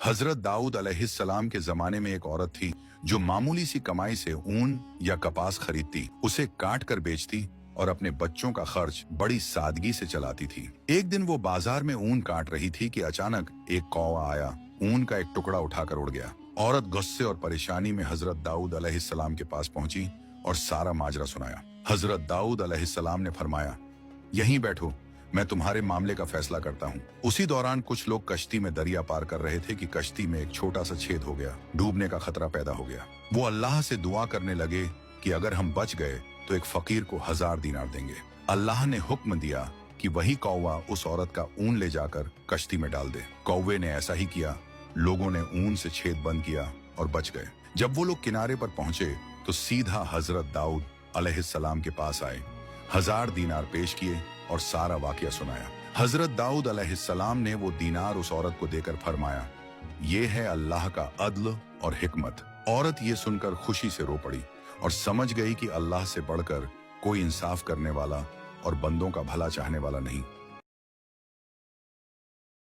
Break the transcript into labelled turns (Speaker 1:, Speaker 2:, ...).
Speaker 1: हजरत दाऊद अलैहिस्सलाम के जमाने में एक औरत थी जो मामूली सी कमाई से ऊन या कपास खरीदती, उसे काट कर बेचती और अपने बच्चों का खर्च बड़ी सादगी से चलाती थी। एक दिन वो बाजार में ऊन काट रही थी कि अचानक एक कौवा आया, ऊन का एक टुकड़ा उठाकर उड़ गया। औरत गुस्से और परेशानी में हजरत दाऊद अलैहिस्सलाम के पास पहुंची और सारा माजरा सुनाया। हजरत दाऊद अलैहिस्सलाम ने फरमाया, यहीं बैठो, मैं तुम्हारे मामले का फैसला करता हूँ। उसी दौरान कुछ लोग कश्ती में दरिया पार कर रहे थे कि कश्ती में एक छोटा सा छेद हो गया, डूबने का खतरा पैदा हो गया। वो अल्लाह से दुआ करने लगे कि अगर हम बच गए तो एक फकीर को 1000 दीनार देंगे। अल्लाह ने हुक्म दिया कि वही कौवा उस औरत का ऊन ले जाकर कश्ती में डाल दे। कौवे ने ऐसा ही किया। लोगों ने ऊन से छेद बंद किया और बच गए। जब वो लोग किनारे पर पहुंचे तो सीधा हजरत दाऊद अलैहिस्सलाम के पास आए, 1000 दीनार पेश किए और सारा वाकया सुनाया। हजरत दाऊद अलैहिस्सलाम ने वो दीनार उस औरत को देकर फरमाया, ये है अल्लाह का अदल और हिकमत। औरत ये सुनकर खुशी से रो पड़ी और समझ गई कि अल्लाह से बढ़कर कोई इंसाफ करने वाला और बंदों का भला चाहने वाला नहीं।